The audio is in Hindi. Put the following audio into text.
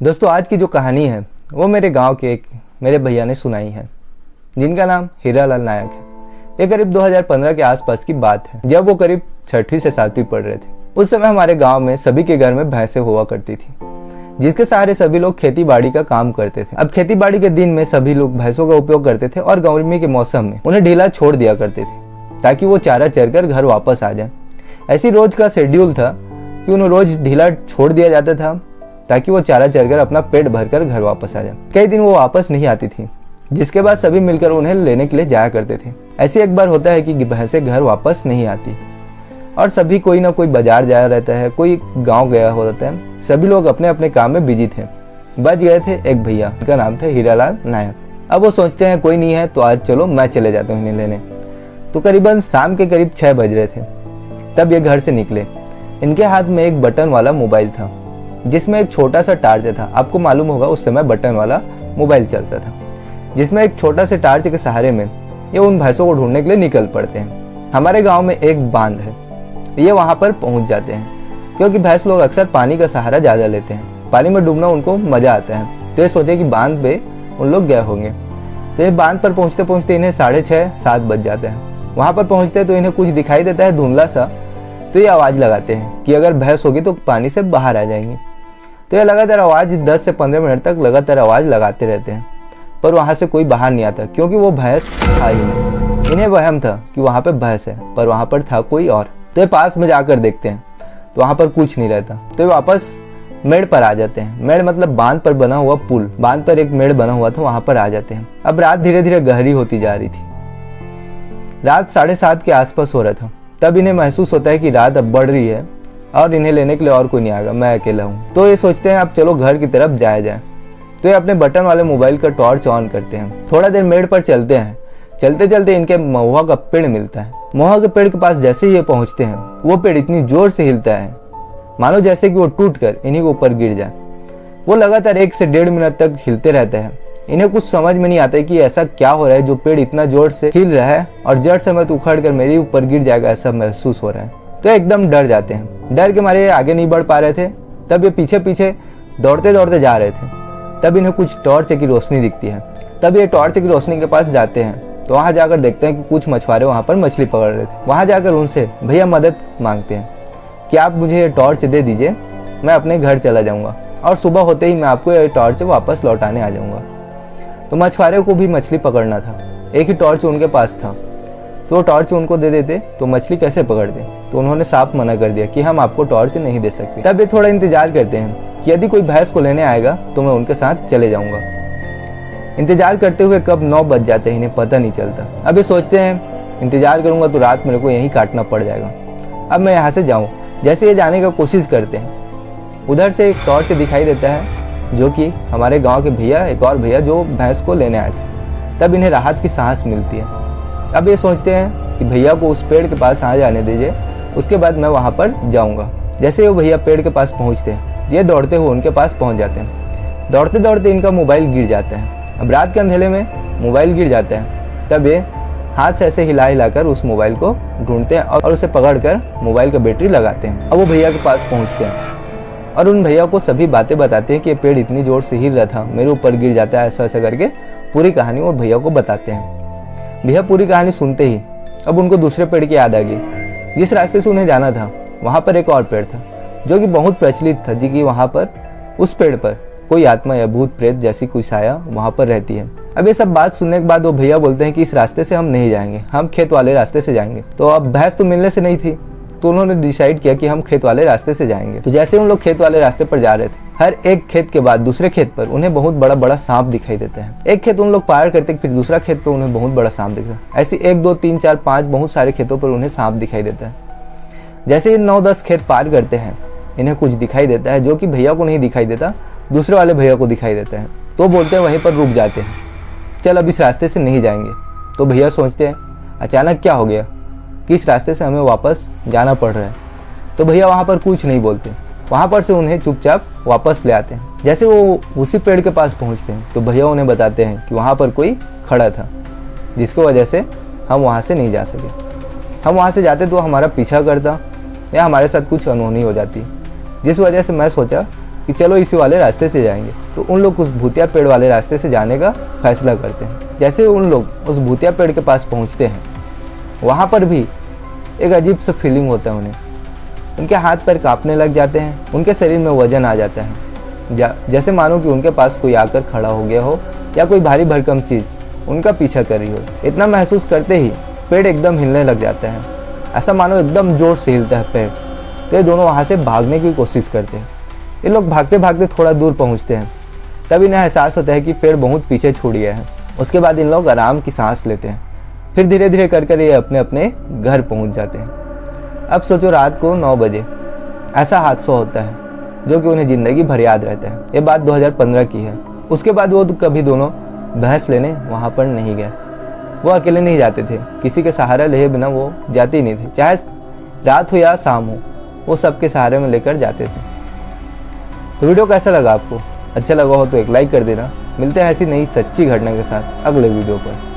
दोस्तों, आज की जो कहानी है वो मेरे गांव के एक मेरे भैया ने सुनाई है, जिनका नाम हीरालाल नायक है। ये करीब 2015 के आसपास की बात है, जब वो करीब 6वीं से 7वीं पढ़ रहे थे। उस समय हमारे गांव में सभी के घर में भैंसें हुआ करती थी, जिसके सहारे सभी लोग खेती बाड़ी का काम करते थे। अब खेती बाड़ी के दिन में सभी लोग भैंसों का उपयोग करते थे और गर्मी के मौसम में उन्हें ढीला छोड़ दिया करते थे ताकि वो चारा चरकर घर वापस आ जाए। ऐसी रोज का शेड्यूल था कि उन्हें रोज ढीला छोड़ दिया जाता था ताकि वो चारा चरकर अपना पेट भरकर घर वापस आ जाए। कई दिन वो वापस नहीं आती थी, जिसके बाद सभी मिलकर उन्हें लेने के लिए जाया करते थे। ऐसे एक बार होता है कि भैंसें घर वापस नहीं आती और सभी कोई ना कोई बाजार जाया रहता है, कोई गांव गया होता है। सभी लोग अपने अपने काम में बिजी थे। बच गए थे एक भैया, उनका नाम था हीरालाल नायक। अब वो सोचते हैं कोई नहीं है तो आज चलो मैं चले जाता हूँ इन्हें लेने। तो करीबन शाम के करीब 6 बज रहे थे, तब ये घर से निकले। इनके हाथ में एक बटन वाला मोबाइल था, जिसमें एक छोटा सा टार्च था। आपको मालूम होगा उस समय बटन वाला मोबाइल चलता था, जिसमें एक छोटा से टार्च के सहारे में ये उन भैंसों को ढूंढने के लिए निकल पड़ते हैं। हमारे गांव में एक बांध है, ये वहां पर पहुंच जाते हैं क्योंकि भैंस लोग अक्सर पानी का सहारा ज्यादा लेते हैं। पानी में डूबना उनको मजा आता है, तो ये सोचे कि बांध पे उन लोग गए होंगे। तो ये बांध पर पहुंचते पहुंचते इन्हें 6:30-7 बज जाते हैं। वहां पर पहुंचते तो इन्हें कुछ दिखाई देता है धुंधला सा, तो ये आवाज लगाते हैं कि अगर भैंस होगी तो पानी से बाहर आ जाएंगी। तो ये लगातार आवाज 10 से 15 मिनट तक लगातार आवाज लगाते रहते हैं, पर वहां से कोई बाहर नहीं आता क्योंकि वो भैंस था ही नहीं। इन्हें वहम था कि वहां पे भैंस है, पर वहां पर था कोई और। तो ये पास में जाकर देखते हैं तो वहां पर कुछ नहीं रहता। तो ये वापस मेड़ पर आ जाते हैं। मेड़ मतलब बांध पर बना हुआ पुल, बांध पर एक मेड़ बना हुआ था, वहां पर आ जाते हैं। अब रात धीरे धीरे गहरी होती जा रही थी। रात 7:30 के आसपास हो रहा था। तब इन्हें महसूस होता है कि रात अब बढ़ रही है और इन्हें लेने के लिए और कोई नहीं आएगा, मैं अकेला हूँ। तो ये सोचते हैं अब चलो घर की तरफ जाया जाए। तो ये अपने बटन वाले मोबाइल का टॉर्च ऑन करते हैं। थोड़ा देर मेड़ पर चलते हैं। चलते चलते इनके महुआ का पेड़ मिलता है। महुआ के पेड़ के पास जैसे ही ये पहुंचते हैं, वो पेड़ इतनी जोर से हिलता है मानो जैसे कि वो टूट कर इन्हीं के ऊपर गिर जाए। वो लगातार 1 से 1.5 मिनट तक हिलते रहते हैं। इन्हें कुछ समझ में नहीं आता है कि ऐसा क्या हो रहा है जो पेड़ इतना जोर से हिल रहा है और जड़ समेत उखड़ कर मेरे ऊपर गिर जाएगा, ऐसा महसूस हो रहा है। तो एकदम डर जाते हैं। डर के मारे आगे नहीं बढ़ पा रहे थे। तब ये पीछे पीछे दौड़ते दौड़ते जा रहे थे। तब इन्हें कुछ टॉर्च की रोशनी दिखती है। तब ये टॉर्च की रोशनी के पास जाते हैं तो वहां जाकर देखते हैं कि कुछ मछुआरे वहां पर मछली पकड़ रहे थे। वहां जाकर उनसे भैया मदद मांगते हैं कि आप मुझे ये टॉर्च दे दीजिए, मैं अपने घर चला जाऊंगा और सुबह होते ही मैं आपको ये टॉर्च वापस लौटाने आ जाऊंगा। तो मछुआरे को भी मछली पकड़ना था, एक ही टॉर्च उनके पास था, तो वो टॉर्च उनको दे देते तो मछली कैसे पकड़ते। तो उन्होंने साफ मना कर दिया कि हम आपको टॉर्च नहीं दे सकते। तब ये थोड़ा इंतजार करते हैं कि यदि कोई भैंस को लेने आएगा तो मैं उनके साथ चले जाऊंगा। इंतजार करते हुए कब 9 बज जाते हैं इन्हें पता नहीं चलता। अब ये सोचते हैं इंतजार करूंगा तो रात मेरे को यहीं काटना पड़ जाएगा, अब मैं यहाँ से जाऊँ। जैसे ये जाने का कोशिश करते हैं, उधर से एक टॉर्च दिखाई देता है जो कि हमारे गाँव के भैया, एक और भैया जो भैंस को लेने आए थे। तब इन्हें राहत की सांस मिलती है। अब ये सोचते हैं कि भैया को उस पेड़ के पास आ जाने दीजिए, उसके बाद मैं वहाँ पर जाऊँगा। जैसे वो भैया पेड़ के पास पहुँचते हैं, ये दौड़ते हुए उनके पास पहुँच जाते हैं। दौड़ते दौड़ते इनका मोबाइल गिर जाता है। अब रात के अंधेरे में मोबाइल गिर जाता है। तब ये हाथ से ऐसे हिला हिलाकर उस मोबाइल को ढूंढते हैं और उसे पकड़कर मोबाइल का बैटरी लगाते हैं। अब वो भैया के पास पहुँचते हैं और उन भैया को सभी बातें बताते हैं कि ये पेड़ इतनी जोर से हिल रहा था, मेरे ऊपर गिर जाता है, ऐसा ऐसा करके पूरी कहानी वो भैया को बताते हैं। भैया पूरी कहानी सुनते ही अब उनको दूसरे पेड़ की याद आ गई। जिस रास्ते से उन्हें जाना था वहाँ पर एक और पेड़ था जो कि बहुत प्रचलित था, जी कि वहाँ पर उस पेड़ पर कोई आत्मा या भूत प्रेत जैसी कोई साया वहाँ पर रहती है। अब ये सब बात सुनने के बाद वो भैया बोलते हैं कि इस रास्ते से हम नहीं जाएंगे, हम खेत वाले रास्ते से जाएंगे। तो अब भैंस तो मिलने से नहीं थी, तो उन्होंने डिसाइड किया कि हम खेत वाले रास्ते से जाएंगे। तो जैसे उन लोग खेत वाले रास्ते पर जा रहे थे, हर एक खेत के बाद दूसरे खेत पर उन्हें बहुत बड़ा बड़ा सांप दिखाई देता है। एक खेत उन लोग पार करते फिर दूसरा खेत पर उन्हें बहुत बड़ा सांप दिखता है। ऐसे 1 2 3 4 5 बहुत सारे खेतों पर उन्हें सांप दिखाई देता है। जैसे ही 9-10 खेत पार करते हैं, इन्हें कुछ दिखाई देता है जो कि भैया को नहीं दिखाई देता, दूसरे वाले भैया को दिखाई देता है। तो बोलते हैं वहीं पर रुक जाते हैं, चल अब इस रास्ते से नहीं जाएंगे। तो भैया सोचते हैं अचानक क्या हो गया कि इस रास्ते से हमें वापस जाना पड़ रहा है। तो भैया वहाँ पर कुछ नहीं बोलते, वहाँ पर से उन्हें चुपचाप वापस ले आते हैं। जैसे वो उसी पेड़ के पास पहुँचते हैं तो भैया उन्हें बताते हैं कि वहाँ पर कोई खड़ा था, जिसकी वजह से हम वहाँ से नहीं जा सके। हम वहाँ से जाते तो हमारा पीछा करता या हमारे साथ कुछ अनहोनी हो जाती, जिस वजह से मैं सोचा कि चलो इसी वाले रास्ते से जाएंगे। तो उन लोग उस भूतिया पेड़ वाले रास्ते से जाने का फैसला करते हैं। जैसे उन लोग उस भूतिया पेड़ के पास पहुंचते हैं, वहाँ पर भी एक अजीब सा फीलिंग होता है उन्हें। उनके हाथ पैर कांपने लग जाते हैं, उनके शरीर में वजन आ जाता है, जैसे मानो कि उनके पास कोई आकर खड़ा हो गया हो या कोई भारी भरकम चीज़ उनका पीछा कर रही हो। इतना महसूस करते ही पेड़ एकदम हिलने लग जाता है, ऐसा मानो एकदम जोर से हिलता है पेड़। तो ये दोनों वहाँ से भागने की कोशिश करते हैं। ये लोग भागते भागते थोड़ा दूर पहुँचते हैं, तब इन्हें एहसास होता है कि पेड़ बहुत पीछे छूट गया है। उसके बाद इन लोग आराम की सांस लेते हैं। फिर धीरे धीरे कर ये अपने अपने घर पहुँच जाते हैं। अब सोचो रात को 9 बजे ऐसा हादसा होता है जो कि उन्हें ज़िंदगी भर याद रहता है। ये बात 2015 की है। उसके बाद वो कभी दोनों भैंस लेने वहाँ पर नहीं गए। वो अकेले नहीं जाते थे, किसी के सहारा लिए बिना वो जाते ही नहीं थे। चाहे रात हो या शाम हो, वो सबके सहारे में लेकर जाते थे। तो वीडियो कैसा लगा आपको? अच्छा लगा हो तो एक लाइक कर देना। मिलते हैं ऐसी नई सच्ची घटना के साथ अगले वीडियो पर।